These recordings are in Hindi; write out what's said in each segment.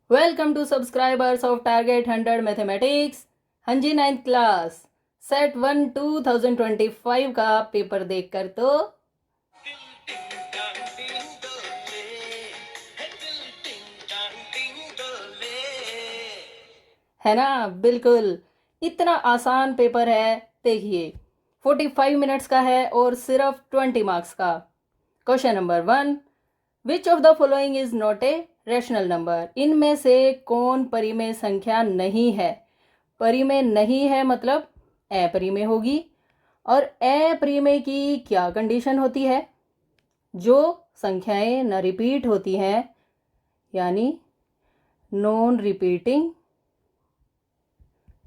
Welcome to subscribers of target 100 mathematics. हाँ जी, 9th क्लास सेट 1 2025 का पेपर देखकर तो है ना। बिल्कुल इतना आसान पेपर है। देखिए 45 मिनट्स का है और सिर्फ 20 मार्क्स का। Question number 1, which of the following is not a rational number. इनमें से कौन परिमेय संख्या नहीं है। परिमेय नहीं है मतलब अपरिमेय होगी। और अपरिमेय की क्या कंडीशन होती है? जो संख्याएं न रिपीट होती हैं, यानी नॉन रिपीटिंग,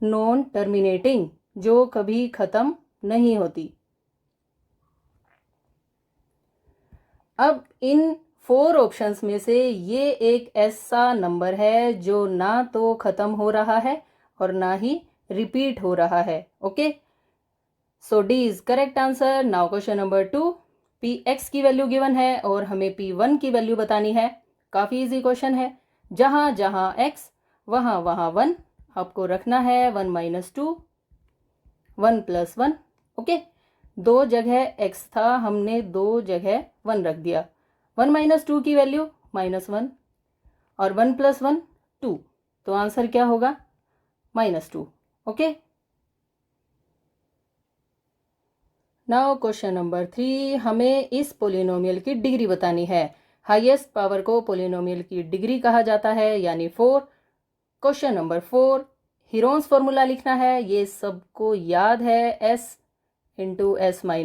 नॉन टर्मिनेटिंग, जो कभी खत्म नहीं होती। अब इन 4 ऑप्शंस में से ये एक ऐसा नंबर है जो ना तो खत्म हो रहा है और ना ही रिपीट हो रहा है। Okay, so D is correct answer. Now question number 2, P x की वैल्यू गिवन है और हमें P1 की वैल्यू बतानी है। काफ़ी इजी क्वेश्चन है। जहाँ जहाँ x वहाँ वहाँ 1 आपको रखना है। 1 - 2, 1 + 1। ओके, 2 जगह x था, हमने 2 जगह 1 रख दिया। 1 - 2 की वैल्यू -1 और 1 + 1 2, तो आंसर क्या होगा? -2। ओके, नाउ क्वेश्चन नंबर 3, हमें इस पोलिनोमियल की डिग्री बतानी है। हाईएस्ट पावर को पोलिनोमियल की डिग्री कहा जाता है, यानी 4। क्वेश्चन नंबर 4, हीरोन्स फॉर्मूला लिखना है। ये सबको याद है, s × s - a,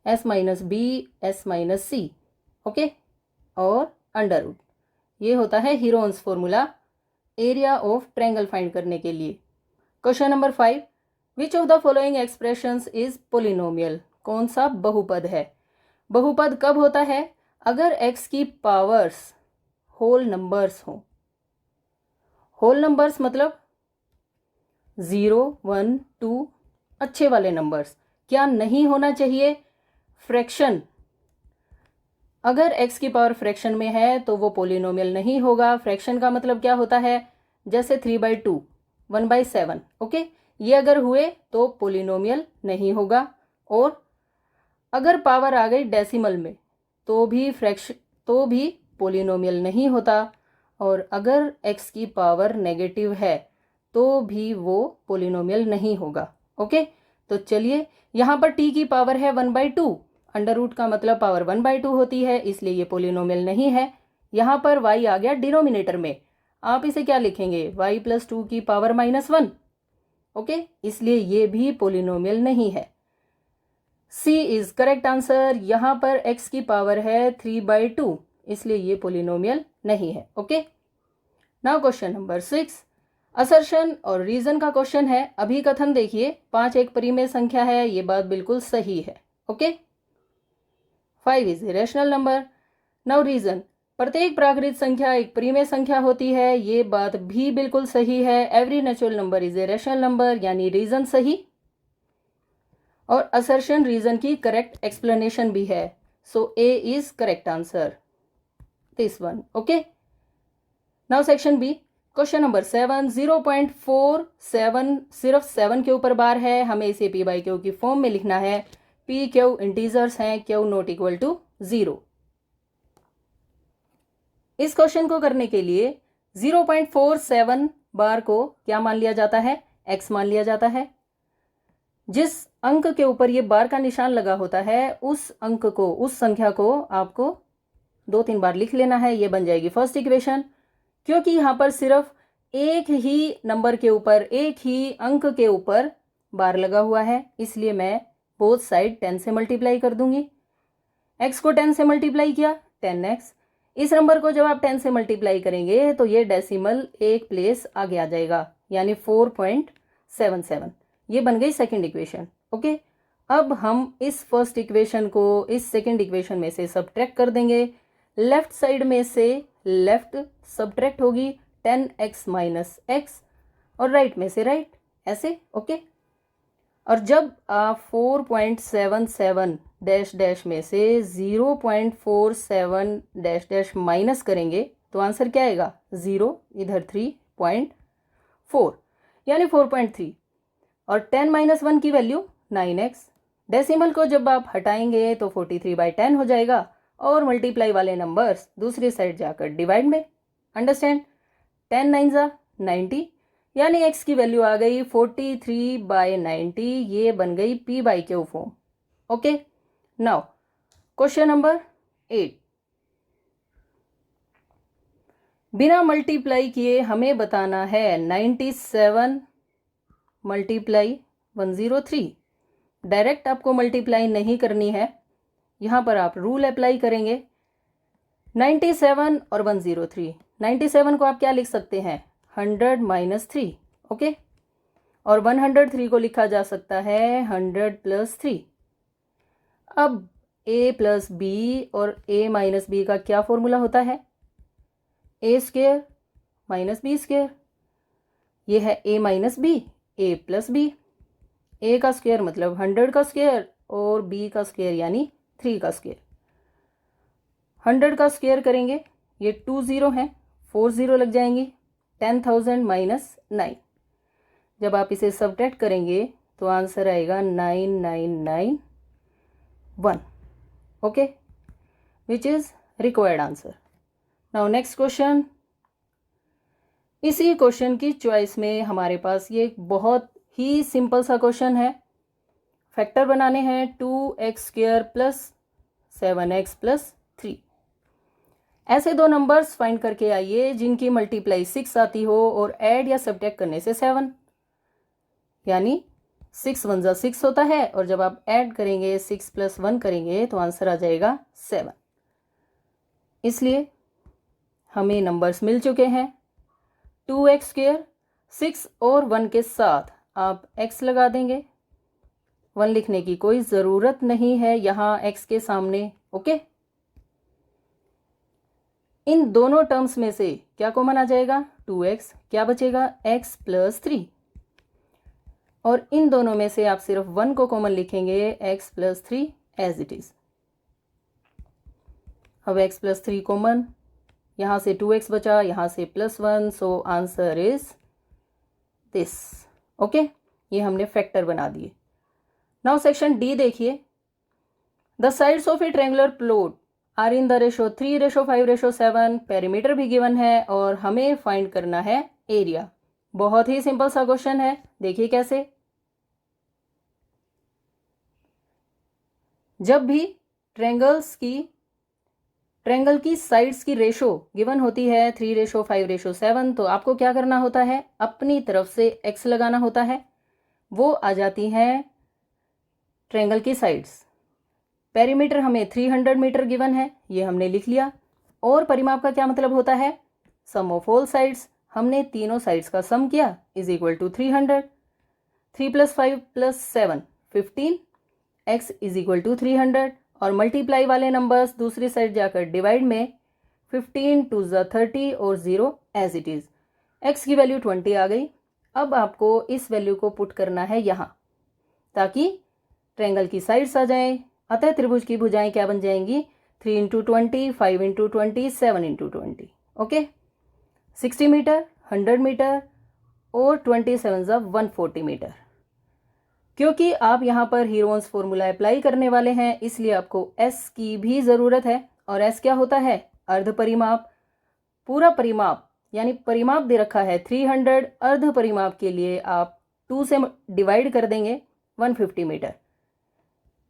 s - b, s - c। Okay, और √ ये होता है Heron's formula area of triangle find करने के लिए। Question number 5, which of the following expressions is polynomial. कौन सा बहुपद है? बहुपद कब होता है? अगर x की पावर्स होल नंबर्स हो। होल नंबर्स मतलब 0, 1, 2 अच्छे वाले नंबर्स। क्या नहीं होना चाहिए? फ्रैक्शन। अगर x की पावर फ्रैक्शन में है तो वो पोलिनोमियल नहीं होगा। फ्रैक्शन का मतलब क्या होता है? जैसे 3/2, 1/7। ओके, ये अगर हुए तो पोलिनोमियल नहीं होगा। और अगर पावर आ गई डेसिमल में तो भी पोलिनोमियल नहीं होता। और अगर x की पावर नेगेटिव है तो भी वो पोलिनोमियल नहीं होगा। ओके, तो चलिए, यहाँ पर t की पावर है 1/2। √ का मतलब पावर 1/2 होती है, इसलिए ये पोलिनोमियल नहीं है। यहाँ पर y आ गया डिनोमिनेटर में। आप इसे क्या लिखेंगे? y + 2 की पावर -1। ओके, इसलिए ये भी पोलिनोमियल नहीं है। C is correct answer. यहाँ पर x की पावर है 3/2, इसलिए ये पोलिनोमियल नहीं है। Okay, now question number 6, assertion और रीजन का क्वेश्चन है। अभिकथन देखिए, 5 एक परिमेय संख्या है, ये बात बिल्कुल सही है। Okay, 5 is a rational number. Now reason, प्रत्येक प्राकृत संख्या एक परिमेय संख्या होती है, ये बात भी बिल्कुल सही है। Every natural number is a rational number, यानी रीजन सही। और असर्शन रीजन की करेक्ट एक्सप्लेनेशन भी है। So A is correct answer, this one. Okay, now section B, question number 7, 0.47 सिर्फ 7 के ऊपर बार है। हमें इसे p/q की फॉर्म में लिखना है। p, q इंटीजर्स हैं, q ≠ 0। इस क्वेश्चन को करने के लिए 0.47 बार को क्या मान लिया जाता है? x मान लिया जाता है। जिस अंक के ऊपर ये बार का निशान लगा होता है, उस अंक को, उस संख्या को आपको 2-3 बार लिख लेना है। ये बन जाएगी फर्स्ट इक्वेशन। क्योंकि यहाँ पर सिर्फ एक ही नंबर के ऊपर, एक ही अंक के ऊपर बार लगा हुआ है, इसलिए मैं बोथ साइड 10 से मल्टीप्लाई कर दूंगी। x को 10 से मल्टीप्लाई किया, 10x। इस नंबर को जब आप 10 से मल्टीप्लाई करेंगे तो ये डेसिमल एक प्लेस आगे आ जाएगा, यानी 4.77। ये बन गई सेकंड इक्वेशन। ओके, अब हम इस फर्स्ट इक्वेशन को इस सेकंड इक्वेशन में से सब्ट्रैक्ट कर देंगे। लेफ्ट साइड में से लेफ्ट सब्ट्रैक्ट होगी 10x - x, और राइट में से राइट, ऐसे। ओके, और जब आप 4.77 डैश डैश में से 0.47 डैश डैश माइनस करेंगे तो आंसर क्या आएगा 0, इधर 3.4 यानी 4.3 और 10 - 1 की वैल्यू 9x। डेसिमल को जब आप हटाएंगे तो 43/10 हो जाएगा और मल्टीप्लाई वाले नंबर्स दूसरी साइड जाकर डिवाइड में। अंडरस्टैंड? 10 9 ज़ा 90 यानी x की वैल्यू आ गई 43/90। ये बन गई p/q form. Okay, now question number 8। बिना मल्टीप्लाई किए हमें बताना है 97 × 103। डायरेक्ट आपको मल्टीप्लाई नहीं करनी है, यहाँ पर आप रूल अप्लाई करेंगे। 97 और 103, 97 को आप क्या लिख सकते हैं 100 - 3, ओके, और 103 को लिखा जा सकता है 100 + 3। अब a + b और a - b का क्या फॉर्मूला होता है a² - b²। ये है a - b, a + b। a का स्क्वायर मतलब 100 का स्क्वायर और b का स्क्वायर यानी 3 का स्क्वायर। 100 का स्क्वायर करेंगे, ये 2 0 हैं, 4 0 लग जाएंगी। 10,000 - 9। जब आप इसे सबट्रैक्ट करेंगे तो आंसर आएगा 9991, okay, which is required answer. Now next question. इसी क्वेश्चन की चॉइस में हमारे पास ये बहुत ही सिंपल सा क्वेश्चन है। फैक्टर बनाने हैं 2x² + 7x + 3। ऐसे दो नंबर्स फाइंड करके आइए जिनकी मल्टीप्लाई 6 आती हो और ऐड या सब्ट्रैक्ट करने से 7, यानी 6 1 ज़ा 6 होता है और जब आप ऐड करेंगे 6 + 1 करेंगे तो आंसर आ जाएगा 7। इसलिए हमें नंबर्स मिल चुके हैं। 2x², 6 और 1 के साथ आप x लगा देंगे। 1 लिखने की कोई ज़रूरत नहीं है यहाँ x के सामने, ओके। इन दोनों टर्म्स में से क्या कॉमन आ जाएगा 2x, क्या बचेगा x + 3। और इन दोनों में से आप सिर्फ 1 को कॉमन लिखेंगे x + 3 एज इट इज। अब x + 3 कॉमन, यहाँ से 2x बचा, यहाँ से +1, so answer is this, okay. ये हमने फैक्टर बना दिए। नाउ सेक्शन डी देखिए। The sides of a triangular plot are in the ratio 3:5:7। Perimeter भी गिवन है और हमें फाइंड करना है एरिया। बहुत ही सिंपल सा क्वेश्चन है, देखिए कैसे। जब भी ट्रायंगल की साइड्स की रेशो गिवन होती है 3:5:7, तो आपको क्या करना होता है, अपनी तरफ से x लगाना होता है, वो आ जाती हैं ट्रायंगल की साइड्स। पेरीमीटर हमें 300 मीटर गिवन है, ये हमने लिख लिया। और परिमाप का क्या मतलब होता है, सम ऑफ ऑल साइड्स। हमने तीनों साइड्स का सम किया is equal to 300। 3 + 5 + 7 15, x is equal to 300। और मल्टीप्लाई वाले नंबर्स दूसरी साइड जाकर डिवाइड में 15 2 ज़ा 30 और 0 एज इट इज। x की वैल्यू 20 आ गई। अब आपको इस वैल्यू को पुट करना है यहाँ ताकि ट्रायंगल की साइड्स आ जाएं। अतः त्रिभुज की भुजाएं क्या बन जाएंगी 3 × 20, 5 × 20, 7 × 20, ओके। 60 मीटर, 100 मीटर और 27 ज़ा 140 मीटर। क्योंकि आप यहाँ पर हीरोन्स फॉर्मूला अप्लाई करने वाले हैं इसलिए आपको s की भी ज़रूरत है। और s क्या होता है, अर्ध परिमाप। पूरा परिमाप यानी परिमाप दे रखा है 300, अर्ध परिमाप के लिए आप 2 से डिवाइड कर देंगे 150 मीटर।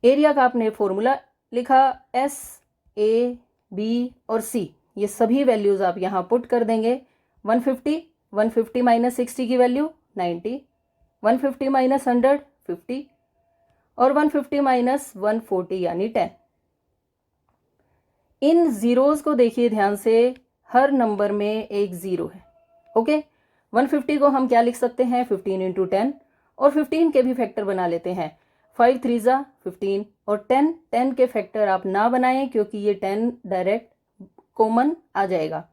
एरिया का आपने फॉर्मूला लिखा s, a, b और c, ये सभी वैल्यूज आप यहाँ पुट कर देंगे। 150 - 60 की वैल्यू 90, 150 - 100 50 और 150 - 140 यानी 10। इन जीरोस को देखिए ध्यान से, हर नंबर में एक जीरो है, ओके। 150 को हम क्या लिख सकते हैं 15 × 10 और 15 के भी फैक्टर बना लेते हैं। 5 3 ज़ा 15 और 10 के फैक्टर आप ना बनाएं क्योंकि ये 10 डायरेक्ट कॉमन आ जाएगा,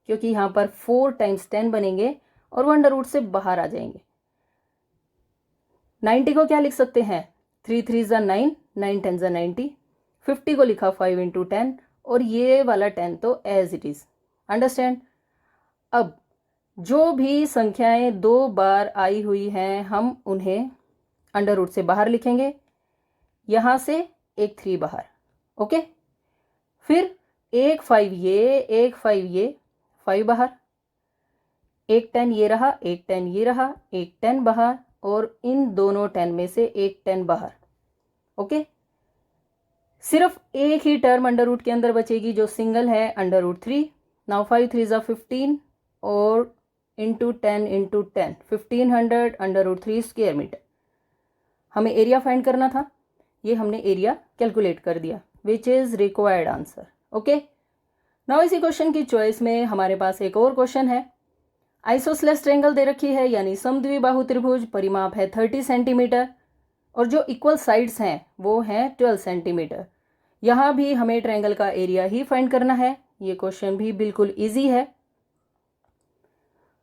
क्योंकि यहाँ पर 4 × 10 बनेंगे और 1 अंडर रूट से बाहर आ जाएंगे। 90 को क्या लिख सकते हैं 3 3 ज़ा 9, 9 10 ज़ा 90। 50 को लिखा 5 × 10 और ये वाला 10 तो एज इट इज़, अंडरस्टैंड। अब जो भी संख्याएं 2 बार आई हुई हैं हम उन्हें अंडर रूट से बाहर लिखेंगे, यहाँ से एक 3 बाहर, ओके। फिर एक 5 ये, एक 5 ये, 5 बाहर, एक 10 ये रहा, एक 10 ये रहा, एक 10 बाहर, और इन दोनों 10 में से एक 10 बाहर, ओके। सिर्फ एक ही टर्म अंडर रूट के अंदर बचेगी जो सिंगल है, अंडर रूट 3। नाउ 5 3 ज़ा 15 और into 10 into 10, 1500 under root 3 square metre. हमें एरिया फाइंड करना था, ये हमने एरिया कैलकुलेट कर दिया, which is required answer, okay. Now इसी क्वेश्चन की चॉइस में हमारे पास एक और क्वेश्चन है। आइसोसेलेस ट्रायंगल दे रखी है, यानी समद्विबाहु त्रिभुज, परिमाप है 30 सेंटीमीटर और जो इक्वल साइड्स हैं वो हैं 12 सेंटीमीटर। यहाँ भी हमें ट्रायंगल का एरिया ही फाइंड करना है। ये क्वेश्चन भी बिल्कुल इजी है,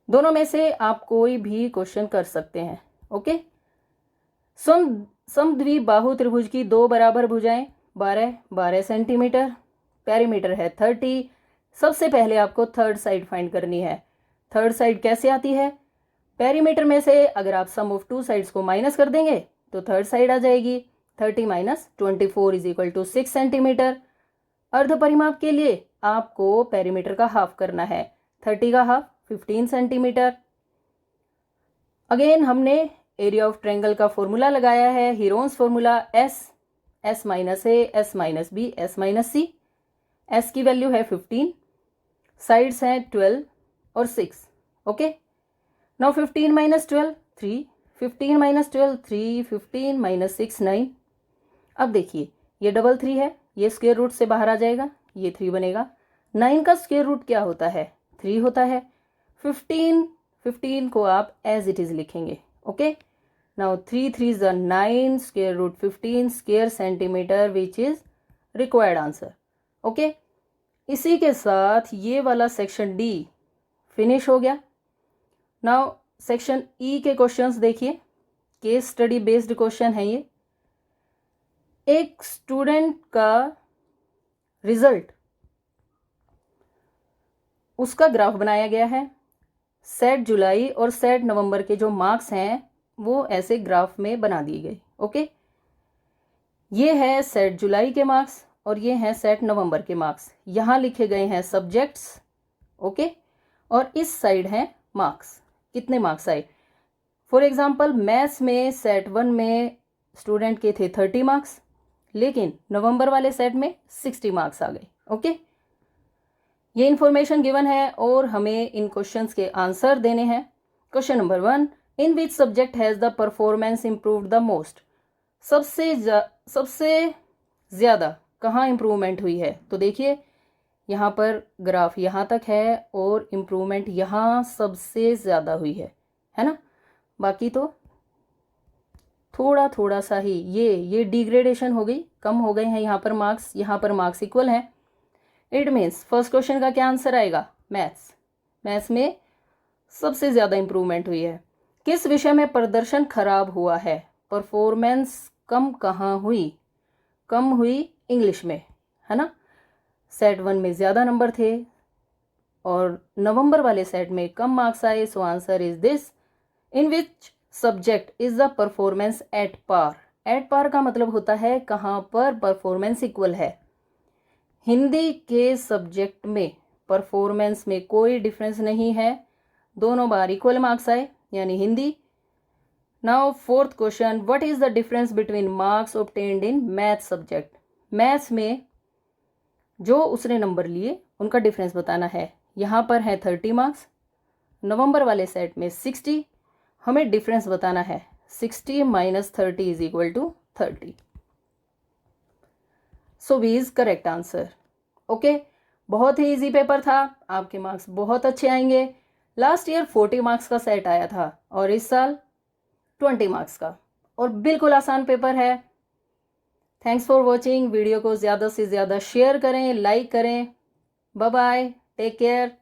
दोनों में से आप कोई भी क्वेश्चन कर सकते हैं, ओके। समद्विबाहु त्रिभुज की 2 बराबर भुजाएं 12 12 सेंटीमीटर, पेरीमीटर है 30। सबसे पहले आपको थर्ड साइड फाइंड करनी है। थर्ड साइड कैसे आती है? पेरीमीटर में से अगर आप सम ऑफ 2 साइड्स को माइनस कर देंगे तो थर्ड साइड आ जाएगी। 30 minus 24 is equal to 6 centimetre. अर्ध परिमाप के लिए आपको पेरीमीटर का हाफ करना है, 30 का हाफ 15 सेंटीमीटर। अगेन हमने एरिया ऑफ ट्रायंगल का फॉर्मूला लगाया है, Heron's formula, s minus a, s minus b, s minus c. S की वैल्यू है 15, साइड्स हैं 12 और 6, okay. Now 15 minus 12 3, 15 minus 12 3, 15 minus 6 9। अब देखिए ये डबल 3 है, ये स्क्वायर रूट से बाहर आ जाएगा, ये 3 बनेगा। 9 का स्क्वायर रूट क्या होता है? 3 होता है। 15 को आप एज इट इज लिखेंगे, ओके। नाउ 3 3 ज़ा 9, square root 15 square centimetre, which is required answer, okay. इसी के साथ ये वाला सेक्शन डी फिनिश हो गया। नाउ सेक्शन ई के क्वेश्चंस देखिए, केस स्टडी बेस्ड क्वेश्चन है ये। एक स्टूडेंट का रिजल्ट, उसका ग्राफ बनाया गया है। सेट जुलाई और सेट नवंबर के जो मार्क्स हैं वो ऐसे ग्राफ में बना दिए गए, ओके। ये है सेट जुलाई के मार्क्स और ये हैं सेट नवंबर के मार्क्स। यहाँ लिखे गए हैं सब्जेक्ट्स, ओके, और इस साइड हैं मार्क्स, कितने मार्क्स आए। फॉर एग्जांपल मैथ्स में सेट 1 में स्टूडेंट के थे 30 मार्क्स, लेकिन नवंबर वाले सेट में 60 मार्क्स आ गए, ओके। ये इन्फॉर्मेशन गिवन है और हमें इन क्वेश्चंस के आंसर देने हैं। Question number 1, in which subject has the performance improved the most. सबसे ज़्यादा कहाँ इम्प्रूवमेंट हुई है? तो देखिए यहाँ पर ग्राफ यहाँ तक है और इम्प्रूवमेंट यहाँ सबसे ज़्यादा हुई है ना। बाकी तो थोड़ा थोड़ा सा ही ये डिग्रेडेशन हो गई, कम हो गए हैं यहाँ पर मार्क्स इक्वल हैं। इट मीन्स फर्स्ट क्वेश्चन का क्या आंसर आएगा? मैथ्स में सबसे ज़्यादा इम्प्रूवमेंट हुई है। किस विषय में प्रदर्शन खराब हुआ है? परफॉर्मेंस कम कहाँ हुई? कम हुई इंग्लिश में, है ना। सेट 1 में ज़्यादा नंबर थे और नवंबर वाले सेट में कम मार्क्स आए। So answer is this. In which subject is the performance at par. At par का मतलब होता है कहाँ पर परफॉर्मेंस इक्वल है। हिंदी के सब्जेक्ट में परफॉर्मेंस में कोई डिफरेंस नहीं है, दोनों बार इक्वल मार्क्स आए, यानी Hindi. Now fourth question, what is the difference between marks obtained in math subject. Maths में जो उसने नंबर लिए उनका डिफरेंस बताना है। यहाँ पर है 30 मार्क्स, नवंबर वाले सेट में 60। हमें डिफरेंस बताना है। 60 minus 30 is equal to 30। So B is correct answer, okay. बहुत ही इजी पेपर था, आपके मार्क्स बहुत अच्छे आएंगे। लास्ट ईयर 40 मार्क्स का सेट आया था और इस साल 20 मार्क्स का, और बिल्कुल आसान पेपर है। Thanks for watching. वीडियो को ज़्यादा से ज़्यादा शेयर करें, लाइक करें। Bye bye, take care.